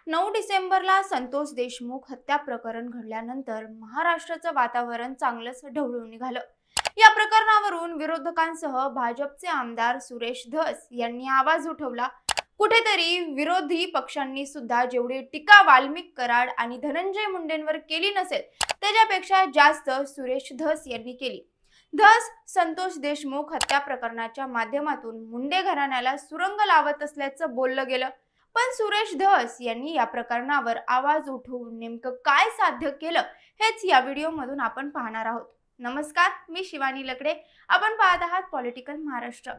9 डिसेंबरला संतोष देशमुख हत्या प्रकरण घडल्यानंतर महाराष्ट्राचं वातावरण चांगलंच ढवळून निघालं। या प्रकरणावरून विरोधकांसह भाजपचे आमदार सुरेश धस यांनी आवाज उठवला। कुठेतरी विरोधी पक्षांनी सुद्धा जेवढी टीका वाल्मिक कराड आणि धनंजय मुंडेंवर केली नसेल त्याच्यापेक्षा जास्त सुरेश धस यांनी केली। धस संतोष देशमुख हत्या प्रकरणाच्या माध्यमातून मुंडे घराण्याला सुरंग लावत असल्याचं बोललं गेलं। पण सुरेश धस यांनी या प्रकरणावर आवाज उठवून नेमकं काय साध्य केलं हेच या व्हिडिओ मधून आपण पाहणार आहोत। नमस्कार, मी शिवानी लकडे। आपण पाहत आहात पॉलिटिकल महाराष्ट्र।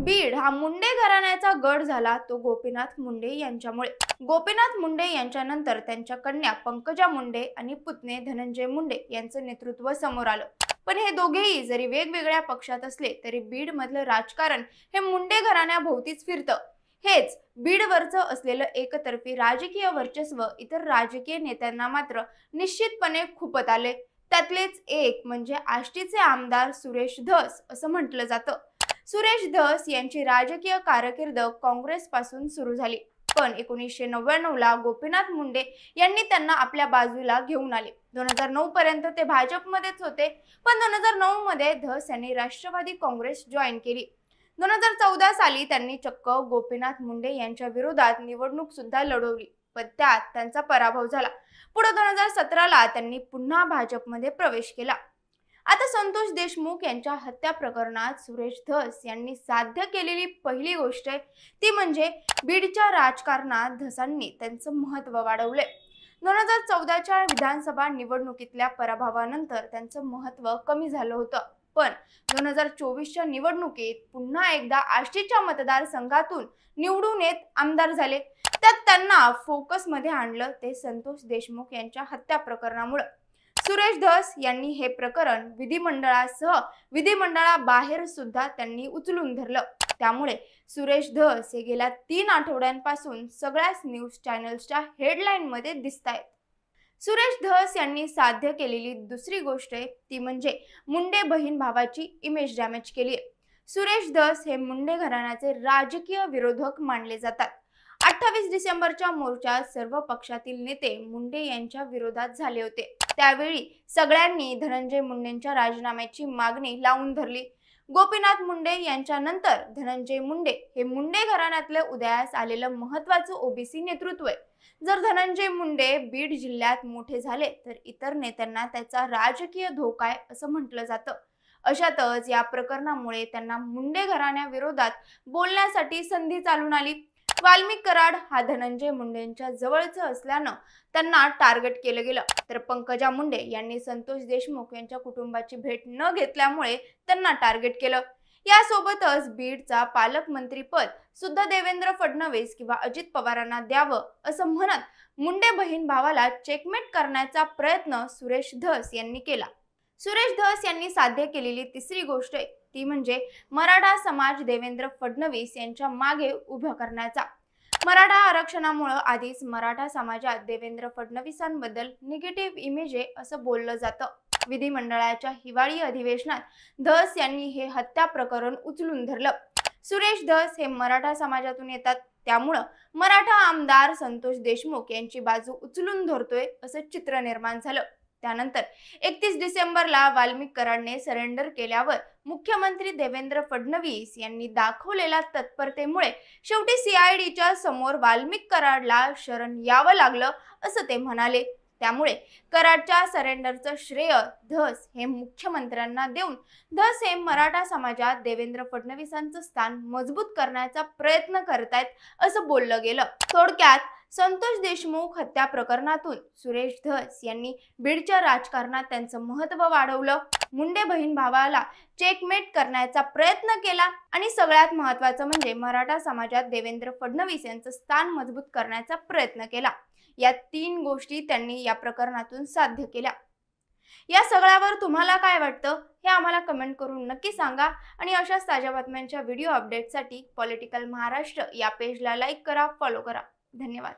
बीड हा मुंडे घराण्याचा गड झाला तो गोपीनाथ मुंडे यांच्यामुळे। गोपीनाथ मुंडे यांच्यानंतर त्यांच्या कन्या पंकजा मुंडे आणि पुतणे धनंजय मुंडे यांचं नेतृत्व समोर आलं। पण हे दोघेही जरी वेगवेगळ्या पक्षात असले तरी बीड मधलं राजकारण हे मुंडे घराण्याभोवतीच फिरतं। हेच बीडवरचं असलेलं एकतर्फी राजकीय वर्चस्व इतर राजकीय नेत्यांना मात्र निश्चितपणे खूपत आले। त्यातलेच एक म्हणजे आष्टीचे आमदार सुरेश धस असं म्हटलं जातं। सुरेश धस यांची राजकीय कारकीर्द काँग्रेस पासून सुरू झाली, पण 1999 ला गोपीनाथ मुंडे यांनी त्यांना आपल्या बाजूला घेऊन आले। 2009 पर्यंत ते भाजपमध्येच होते, पण 2009 मध्ये धस यांनी राष्ट्रवादी काँग्रेस जॉईन केली। 2014 साली त्यांनी चक्क गोपीनाथ मुंडे यांच्या विरोधात निवडणूक सुद्धा लढवली, पण त्यात त्यांचा पराभव झाला। पुढे 2017 ला त्यांनी पुन्हा भाजपमध्ये प्रवेश केला। आता संतोष देशमुख यांच्या हत्या प्रकरणात सुरेश धस यांनी साध्य केलेली पहिली गोष्ट ती म्हणजे बीडच्या राजकारणात धसांनी त्यांचं महत्त्व वाढवले। 2014च्या विधानसभा निवडणुकीतल्या पराभवानंतर त्यांचं महत्त्व कमी झालं होतं, पण 2024च्या निवडणुकीत पुन्हा एकदा आष्टीच्या मतदारसंघातून निवडून येत आमदार झाले। त्यात त्यांना फोकसमध्ये आणलं ते संतोष देशमुख यांच्या हत्या प्रकरणामुळे। सुरेश धस यांनी हे प्रकरण विधिमंडळासह विधिमंडळाबाहेर सुद्धा त्यांनी उचलून धरलं। त्यामुळे सुरेश धस हे गेल्या 3 आठवड्यांपासून सगळ्याच न्यूज चॅनल्सच्या हेडलाईन मध्ये दिसतायत। सुरेश धस यांनी साध्य केलेली दुसरी गोष्ट ती म्हणजे मुंडे बहीण भावाची इमेज डॅमेज केली। सुरेश धस हे मुंडे घराण्याचे राजकीय विरोधक मानले जातात। 28 डिसेंबरच्या मोर्चात सर्व पक्षातील नेते मुंडे यांच्या विरोधात झाले होते। त्यावेळी सगळ्यांनी धनंजय मुंडेंच्या राजीनाम्याची मागणी लावून धरली। गोपीनाथ मुंडे यांच्या नंतर धनंजय मुंडे हे मुंडे घराण्यातले उदयास आलेलं महत्त्वाचं ओबीसी नेतृत्व आहे। जर धनंजय मुंडे बीड जिल्ह्यात मोठे झाले तर इतर नेत्यांना त्याचा राजकीय धोका आहे असं म्हटलं जातं। अशातच या प्रकरणामुळे त्यांना मुंडे घराण्याविरोधात बोलण्यासाठी संधी चालून आली। वाल्मिक कराड हा धनंजय मुंडेंच्या जवळचं असल्यानं त्यांना टार्गेट केलं गेलं, तर पंकजा मुंडे यांनी संतोष देशमुख यांच्या कुटुंबाची भेट न घेतल्यामुळे त्यांना टार्गेट केलं। यासोबतच बीडचा पालकमंत्रीपद सुद्धा देवेंद्र फडणवीस किंवा अजित पवारांना द्यावं असं म्हणत मुंडे बहीण भावाला चेकमेट करण्याचा प्रयत्न सुरेश धस यांनी केला। सुरेश धस यांनी साध्य केलेली तिसरी गोष्ट ती म्हणजे मराठा समाज देवेंद्र फडणवीस यांच्या मागे उभा करण्याचा। मराठा आरक्षणामुळे आधीच मराठा समाजात देवेंद्र फडणवीसांबद्दल निगेटिव्ह इमेज आहे असं बोललं जातं। विधिमंडळाच्या हिवाळी अधिवेशनात धस यांनी हे हत्या प्रकरण उचलून धरलं। सुरेश धस हे मराठा समाजातून येतात, त्यामुळे मराठा आमदार संतोष देशमुख यांची बाजू उचलून धरतोय असं चित्र निर्माण झालं। त्यानंतर 31 डिसेंबरला वाल्मिक कराडने सरेंडर केल्यावर मुख्यमंत्री देवेंद्र फडणवीस यांनी दाखवलेल्या तत्परतेमुळे शेवटी सीआयडीच्या समोर वाल्मिक कराडला शरण यावं लागलं असं ते म्हणाले। त्यामुळे कराडच्या सरेंडरचं श्रेय धस हे मुख्यमंत्र्यांना देऊन धस हे मराठा समाजात देवेंद्र फडणवीसांचं स्थान मजबूत करण्याचा प्रयत्न करतायत असं बोललं गेलं। थोडक्यात संतोष देशमुख हत्या प्रकरणातून सुरेश धस यांनी बीडच्या राजकारणात त्यांचं महत्त्व वाढवलं, मुंडे बहीण भावाला चेकमेट करण्याचा प्रयत्न केला आणि सगळ्यात महत्त्वाचं म्हणजे मराठा समाजात देवेंद्र फडणवीस यांचं स्थान मजबूत करण्याचा प्रयत्न केला। या 3 गोष्टी त्यांनी या प्रकरणातून साध्य केल्या। या सगळ्यावर तुम्हाला काय वाटतं हे आम्हाला कमेंट करून नक्की सांगा आणि अशाच ताज्या बातम्यांच्या व्हिडिओ अपडेटसाठी पॉलिटिकल महाराष्ट्र या पेजला लाईक करा, फॉलो करा। धन्यवाद।